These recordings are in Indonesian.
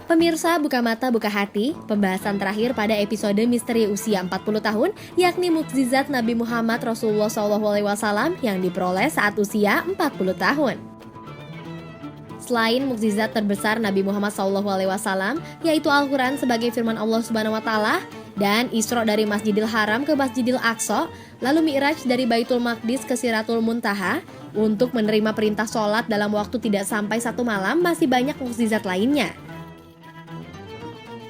Pemirsa Buka Mata Buka Hati, pembahasan terakhir pada episode Misteri Usia 40 Tahun, yakni mukjizat Nabi Muhammad Rasulullah SAW yang diperoleh saat usia 40 tahun. Selain mukjizat terbesar Nabi Muhammad SAW, yaitu Al-Quran sebagai firman Allah Subhanahu Wa Taala, dan Isra dari Masjidil Haram ke Masjidil Aqsa, lalu Mi'raj dari Baitul Maqdis ke Siratul Muntaha, untuk menerima perintah sholat dalam waktu tidak sampai 1 malam, masih banyak mukjizat lainnya.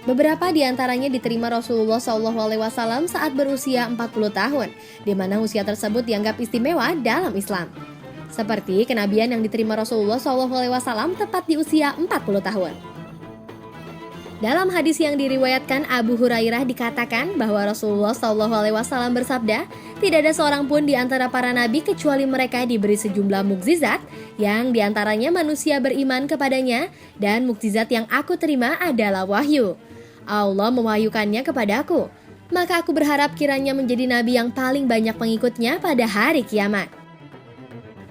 Beberapa di antaranya diterima Rasulullah SAW saat berusia 40 tahun, di mana usia tersebut dianggap istimewa dalam Islam. Seperti kenabian yang diterima Rasulullah SAW tepat di usia 40 tahun. Dalam hadis yang diriwayatkan Abu Hurairah dikatakan bahwa Rasulullah SAW bersabda, tidak ada seorang pun di antara para nabi kecuali mereka diberi sejumlah mukjizat yang diantaranya manusia beriman kepadanya, dan mukjizat yang aku terima adalah wahyu. Allah mewahyukannya kepadaku, maka aku berharap kiranya menjadi nabi yang paling banyak pengikutnya pada hari kiamat.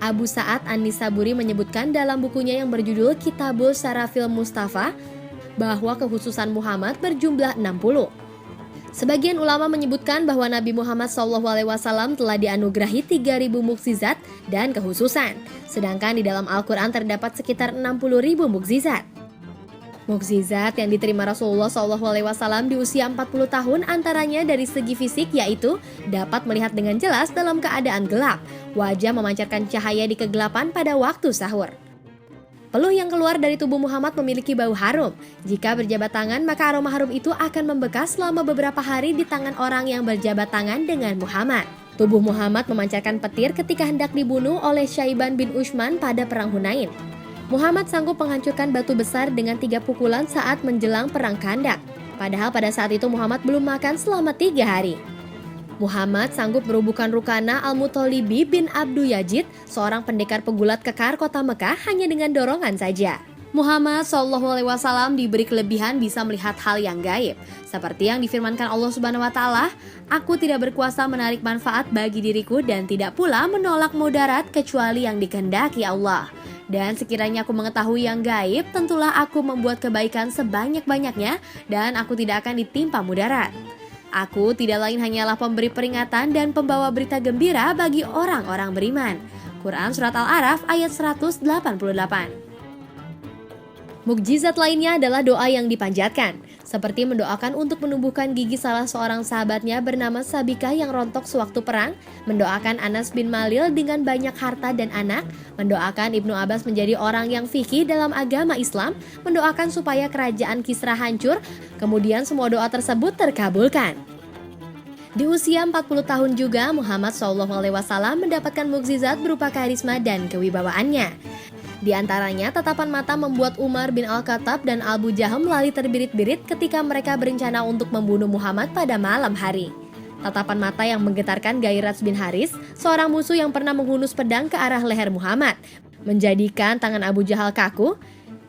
Abu Sa'ad An-Nisaburi menyebutkan dalam bukunya yang berjudul Kitabul Syarafil Mustafa bahwa kekhususan Muhammad berjumlah 60. Sebagian ulama menyebutkan bahwa Nabi Muhammad SAW telah dianugerahi 3.000 mukjizat dan kekhususan, sedangkan di dalam Al-Quran terdapat sekitar 60.000 mukjizat. Mukjizat yang diterima Rasulullah SAW di usia 40 tahun antaranya dari segi fisik, yaitu dapat melihat dengan jelas dalam keadaan gelap, wajah memancarkan cahaya di kegelapan pada waktu sahur. Peluh yang keluar dari tubuh Muhammad memiliki bau harum. Jika berjabat tangan, maka aroma harum itu akan membekas selama beberapa hari di tangan orang yang berjabat tangan dengan Muhammad. Tubuh Muhammad memancarkan petir ketika hendak dibunuh oleh Syaiban bin Utsman pada perang Hunain. Muhammad sanggup menghancurkan batu besar dengan 3 pukulan saat menjelang perang Khandak. Padahal pada saat itu Muhammad belum makan selama 3 hari. Muhammad sanggup merubuhkan Rukana Al-Muttalibi bin Abdu Yazid, seorang pendekar pegulat kekar kota Mekah, hanya dengan dorongan saja. Muhammad SAW diberi kelebihan bisa melihat hal yang gaib, seperti yang difirmankan Allah Subhanahu Wa Taala, aku tidak berkuasa menarik manfaat bagi diriku dan tidak pula menolak mudarat kecuali yang dikehendaki Allah. Dan sekiranya aku mengetahui yang gaib, tentulah aku membuat kebaikan sebanyak-banyaknya dan aku tidak akan ditimpa mudarat. Aku tidak lain hanyalah pemberi peringatan dan pembawa berita gembira bagi orang-orang beriman. Quran Surat Al-A'raf ayat 188. Mukjizat lainnya adalah doa yang dipanjatkan, seperti mendoakan untuk menumbuhkan gigi salah seorang sahabatnya bernama Sabika yang rontok sewaktu perang, mendoakan Anas bin Malil dengan banyak harta dan anak, mendoakan Ibnu Abbas menjadi orang yang fikih dalam agama Islam, mendoakan supaya kerajaan Kisra hancur, kemudian semua doa tersebut terkabulkan. Di usia 40 tahun juga, Muhammad SAW mendapatkan mukjizat berupa karisma dan kewibawaannya. Di antaranya, tatapan mata membuat Umar bin Al-Khattab dan Abu Jaham lari terbirit-birit ketika mereka berencana untuk membunuh Muhammad pada malam hari. Tatapan mata yang menggetarkan Gairats bin Haris, seorang musuh yang pernah menghunus pedang ke arah leher Muhammad, menjadikan tangan Abu Jahal kaku.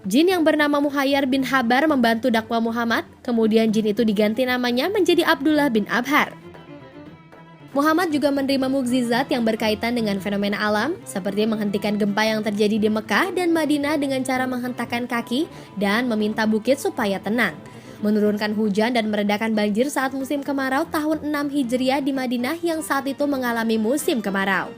Jin yang bernama Muhayyar bin Habar membantu dakwah Muhammad, kemudian jin itu diganti namanya menjadi Abdullah bin Abhar. Muhammad juga menerima mukjizat yang berkaitan dengan fenomena alam, seperti menghentikan gempa yang terjadi di Mekah dan Madinah dengan cara menghentakkan kaki dan meminta bukit supaya tenang, menurunkan hujan dan meredakan banjir saat musim kemarau tahun 6 Hijriah di Madinah yang saat itu mengalami musim kemarau,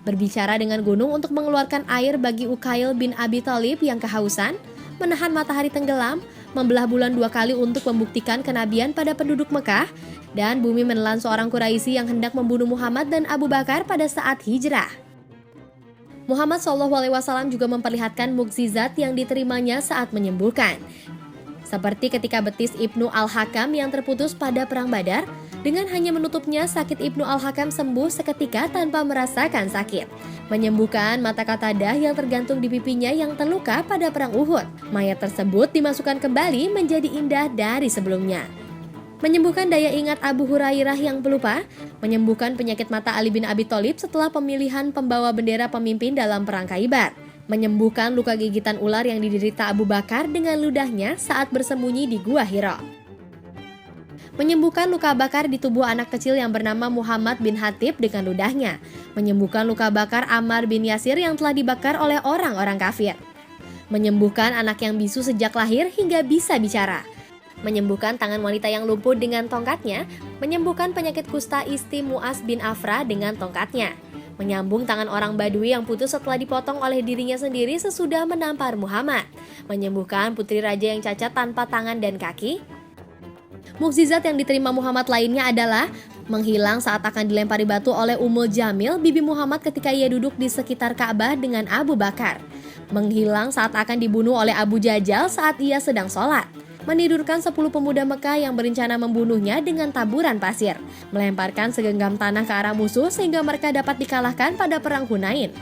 berbicara dengan gunung untuk mengeluarkan air bagi Uqail bin Abi Thalib yang kehausan, menahan matahari tenggelam, membelah bulan 2 kali untuk membuktikan kenabian pada penduduk Mekah, dan bumi menelan seorang Quraisy yang hendak membunuh Muhammad dan Abu Bakar pada saat hijrah. Muhammad SAW juga memperlihatkan mukjizat yang diterimanya saat menyembuhkan, seperti ketika betis Ibnu Al-Hakam yang terputus pada perang Badar, dengan hanya menutupnya sakit Ibnu Al-Hakam sembuh seketika tanpa merasakan sakit. Menyembuhkan mata Qatadah yang tergantung di pipinya yang terluka pada perang Uhud. Mayat tersebut dimasukkan kembali menjadi indah dari sebelumnya. Menyembuhkan daya ingat Abu Hurairah yang pelupa, menyembuhkan penyakit mata Ali bin Abi Thalib setelah pemilihan pembawa bendera pemimpin dalam perang Khaibar, menyembuhkan luka gigitan ular yang diderita Abu Bakar dengan ludahnya saat bersembunyi di Gua Hira, menyembuhkan luka bakar di tubuh anak kecil yang bernama Muhammad bin Hatib dengan ludahnya, menyembuhkan luka bakar Ammar bin Yasir yang telah dibakar oleh orang-orang kafir, menyembuhkan anak yang bisu sejak lahir hingga bisa bicara, menyembuhkan tangan wanita yang lumpuh dengan tongkatnya, menyembuhkan penyakit kusta istri Mu'az bin Afra dengan tongkatnya, menyambung tangan orang Badui yang putus setelah dipotong oleh dirinya sendiri sesudah menampar Muhammad, menyembuhkan putri raja yang cacat tanpa tangan dan kaki. Mukjizat yang diterima Muhammad lainnya adalah menghilang saat akan dilempari batu oleh Ummul Jamil, bibi Muhammad ketika ia duduk di sekitar Ka'bah dengan Abu Bakar, menghilang saat akan dibunuh oleh Abu Jajal saat ia sedang sholat, menidurkan 10 pemuda Mekah yang berencana membunuhnya dengan taburan pasir, melemparkan segenggam tanah ke arah musuh sehingga mereka dapat dikalahkan pada perang Hunain.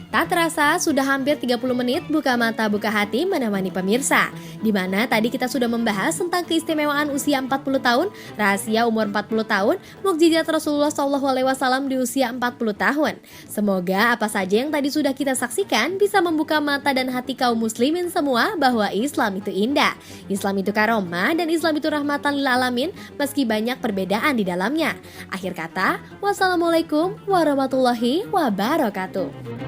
Tak terasa sudah hampir 30 menit buka mata buka hati menemani pemirsa, di mana tadi kita sudah membahas tentang keistimewaan usia 40 tahun, rahasia umur 40 tahun, mukjizat Rasulullah SAW di usia 40 tahun. Semoga apa saja yang tadi sudah kita saksikan bisa membuka mata dan hati kaum muslimin semua bahwa Islam itu indah, Islam itu karomah, dan Islam itu rahmatan lil alamin meski banyak perbedaan di dalamnya. Akhir kata, wassalamualaikum warahmatullahi wabarakatuh.